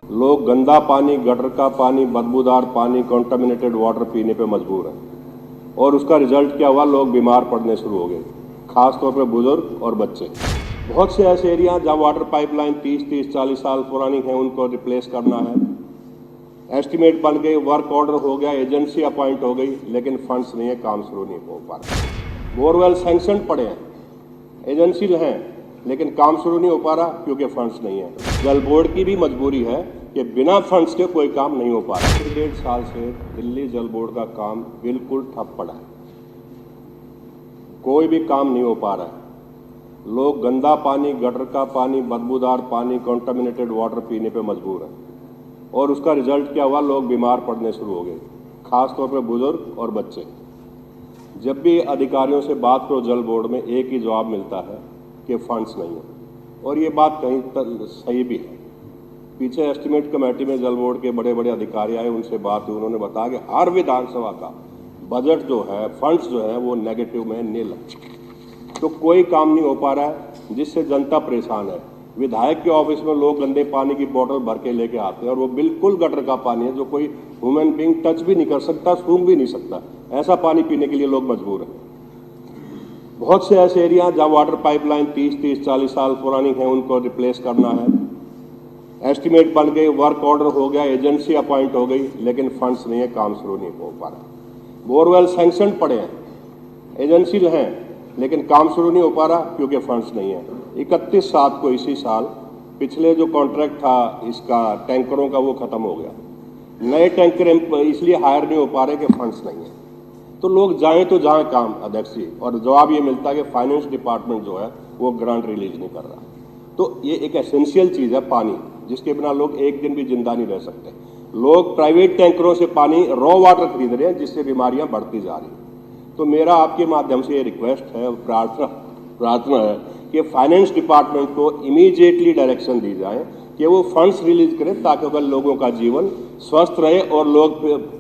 लोग गंदा पानी, गटर का पानी, बदबूदार पानी, कॉन्टामिनेटेड वाटर पीने पे मजबूर हैं और उसका रिजल्ट क्या हुआ, लोग बीमार पड़ने शुरू हो गए, खास तौर पे बुजुर्ग और बच्चे। बहुत से ऐसे एरिया जहाँ वाटर पाइपलाइन 30-30, 40 साल पुरानी है, उनको रिप्लेस करना है। एस्टिमेट बन गई, वर्क ऑर्डर हो गया, एजेंसी अपॉइंट हो गई, लेकिन फंड्स नहीं है, काम शुरू नहीं हो पा रहा। बोरवेल सैंक्शन पड़े हैं, एजेंसी हैं, लेकिन काम शुरू नहीं हो पा रहा क्योंकि फंड्स नहीं है। जल बोर्ड की भी मजबूरी है कि बिना फंड्स के कोई काम नहीं हो पा रहा। 1.5 साल से दिल्ली जल बोर्ड का काम बिल्कुल ठप पड़ा है, कोई भी काम नहीं हो पा रहा है। लोग गंदा पानी, गटर का पानी, बदबूदार पानी, कॉन्टामिनेटेड वाटर पीने पे मजबूर हैं और उसका रिजल्ट क्या हुआ, लोग बीमार पड़ने शुरू हो गए, खास तौर पे बुजुर्ग और बच्चे। जब भी अधिकारियों से बात करो जल बोर्ड में, एक ही जवाब मिलता है कि फंड्स नहीं है, और ये बात कहीं तक सही भी है। पीछे एस्टिमेट कमेटी में जल बोर्ड के बड़े बड़े अधिकारी आए, उनसे बात हुई, उन्होंने बताया कि हर विधानसभा का बजट जो है, फंड्स जो है, वो नेगेटिव में नील है। तो कोई काम नहीं हो पा रहा है, जिससे जनता परेशान है। विधायक के ऑफिस में लोग गंदे पानी की बोतल भर के लेके आते हैं और वो बिल्कुल गटर का पानी है, जो कोई ह्यूमन बीइंग टच भी नहीं कर सकता, सूंघ भी नहीं सकता, ऐसा पानी पीने के लिए लोग मजबूर हैं। बहुत से ऐसे एरिया जहाँ वाटर पाइपलाइन 30-30, 40 साल पुरानी है, उनको रिप्लेस करना है। एस्टिमेट बन गई, वर्क ऑर्डर हो गया, एजेंसी अपॉइंट हो गई, लेकिन फंड्स नहीं है, काम शुरू नहीं हो पा रहा। बोरवेल सैंक्शन पड़े हैं, एजेंसी हैं, लेकिन काम शुरू नहीं हो पा रहा क्योंकि फंड्स नहीं है। 31/7 को इसी साल पिछले जो कॉन्ट्रैक्ट था इसका टैंकरों का, वो खत्म हो गया। नए टैंकर इसलिए हायर नहीं हो पा रहे कि फंड्स नहीं है। तो लोग जाएं तो जहां काम, अध्यक्ष जी, और जवाब ये मिलता है कि फाइनेंस डिपार्टमेंट जो है वो ग्रांट रिलीज नहीं कर रहा। तो ये एक एसेंशियल चीज है पानी, जिसके बिना लोग एक दिन भी जिंदा नहीं रह सकते। लोग प्राइवेट टैंकरों से पानी, रॉ वाटर खरीद रहे हैं, जिससे बीमारियां बढ़ती जा रही हैं। तो मेरा आपके माध्यम से ये रिक्वेस्ट है, प्रार्थना है कि फाइनेंस डिपार्टमेंट को इमीडिएटली डायरेक्शन दी जाए कि वो फंड्स रिलीज करें, ताकि अगर लोगों का जीवन स्वस्थ रहे और लोग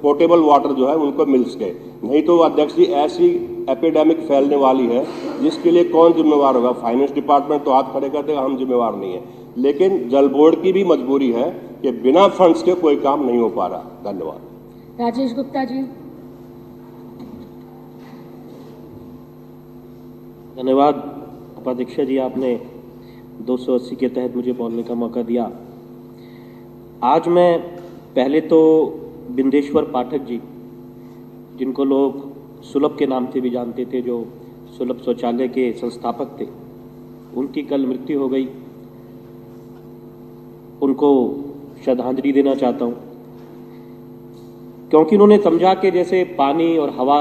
पोर्टेबल वाटर जो है उनको मिल सके। नहीं तो अध्यक्ष जी, ऐसी एपिडेमिक फैलने वाली है जिसके लिए कौन जिम्मेवार होगा? फाइनेंस डिपार्टमेंट तो हाथ खड़े कर देगा, हम जिम्मेवार नहीं है, लेकिन जल बोर्ड की भी मजबूरी है कि बिना फंड्स के कोई काम नहीं हो पा रहा। धन्यवाद। राजेश गुप्ता जी। धन्यवाद उपाध्यक्ष जी, आपने 280 के तहत मुझे बोलने का मौका दिया। आज मैं पहले तो बिंदेश्वर पाठक जी, जिनको लोग सुलभ के नाम से भी जानते थे, जो सुलभ शौचालय के संस्थापक थे, उनकी कल मृत्यु हो गई। उनको श्रद्धांजलि देना चाहता हूँ, क्योंकि उन्होंने समझा कि जैसे पानी और हवा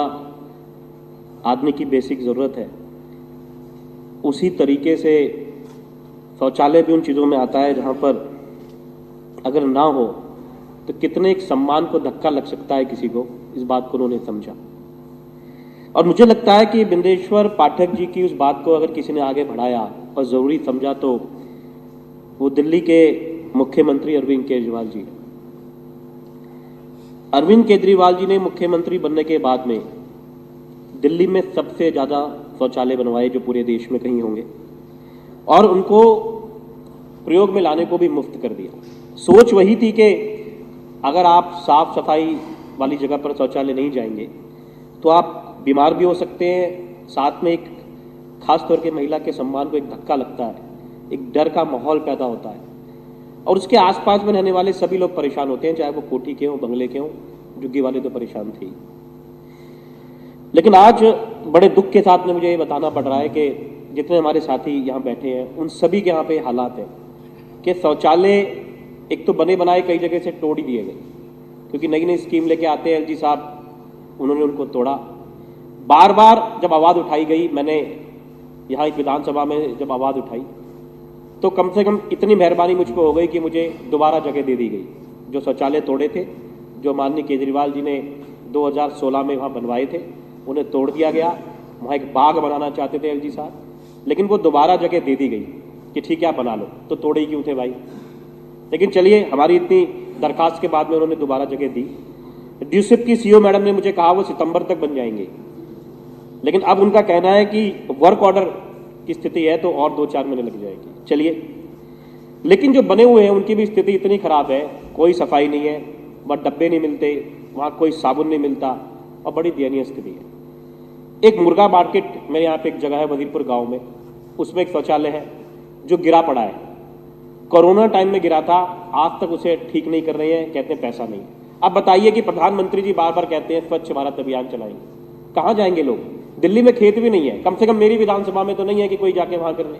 आदमी की बेसिक ज़रूरत है, उसी तरीके से शौचालय भी उन चीज़ों में आता है जहाँ पर अगर ना हो तो कितने एक सम्मान को धक्का लग सकता है किसी को। इस बात को उन्होंने समझा, और मुझे लगता है कि बिंदेश्वर पाठक जी की उस बात को अगर किसी ने आगे बढ़ाया और ज़रूरी समझा तो वो दिल्ली के मुख्यमंत्री अरविंद केजरीवाल जी। अरविंद केजरीवाल जी ने मुख्यमंत्री बनने के बाद में दिल्ली में सबसे ज़्यादा शौचालय बनवाए, जो पूरे देश में कहीं होंगे, और उनको प्रयोग में लाने को भी मुफ्त कर दिया। सोच वही थी कि अगर आप साफ सफाई वाली जगह पर शौचालय नहीं जाएंगे तो आप बीमार भी हो सकते हैं, साथ में एक खास तौर के महिला के सम्मान को एक धक्का लगता है, एक डर का माहौल पैदा होता है, और उसके आसपास में रहने वाले सभी लोग परेशान होते हैं, चाहे वो कोठी के हों, बंगले के हों। झुग्गी वाले तो परेशान थे। लेकिन आज बड़े दुख के साथ में मुझे ये बताना पड़ रहा है कि जितने हमारे साथी यहाँ बैठे हैं, उन सभी के यहाँ पे हालात हैं कि शौचालय एक तो बने बनाए कई जगह से तोड़ ही दिए गए, क्योंकि नई नई स्कीम लेके आते हैं एलजी साहब, उन्होंने उनको तोड़ा। बार बार जब आवाज़ उठाई गई, मैंने यहाँ एक विधानसभा में जब आवाज़ उठाई तो कम से कम इतनी मेहरबानी मुझको हो गई कि मुझे दोबारा जगह दे दी गई। जो शौचालय तोड़े थे, जो माननीय केजरीवाल जी ने 2016 में वहाँ बनवाए थे, उन्हें तोड़ दिया गया। वहाँ एक बाग बनाना चाहते थे एलजी साहब, लेकिन वो दोबारा जगह दे दी गई कि ठीक है आप बना लो। तो तोड़े ही क्यों थे भाई? लेकिन चलिए, हमारी इतनी दरखास्त के बाद में उन्होंने दोबारा जगह दी। ड्यूसिप की सीईओ मैडम ने मुझे कहा वो सितंबर तक बन जाएंगे, लेकिन अब उनका कहना है कि वर्क ऑर्डर की स्थिति है तो और 2-4 महीने लग जाएगी। चलिए, लेकिन जो बने हुए हैं उनकी भी स्थिति इतनी खराब है, कोई सफाई नहीं है, वहाँ डब्बे नहीं मिलते, वहाँ कोई साबुन नहीं मिलता और बड़ी दयनीय स्थिति है। एक मुर्गा मार्केट मेरे यहाँ पे एक जगह है वजीरपुर गांव में, उसमें एक शौचालय है जो गिरा पड़ा है, कोरोना टाइम में गिरा था, आज तक उसे ठीक नहीं कर रहे हैं, कहते हैं पैसा नहीं। अब बताइए कि प्रधानमंत्री जी बार बार कहते हैं स्वच्छ भारत अभियान चलाएंगे, कहाँ जाएंगे लोग? दिल्ली में खेत भी नहीं है, कम से कम मेरी विधानसभा में तो नहीं है कि कोई जाके वहां कर ले।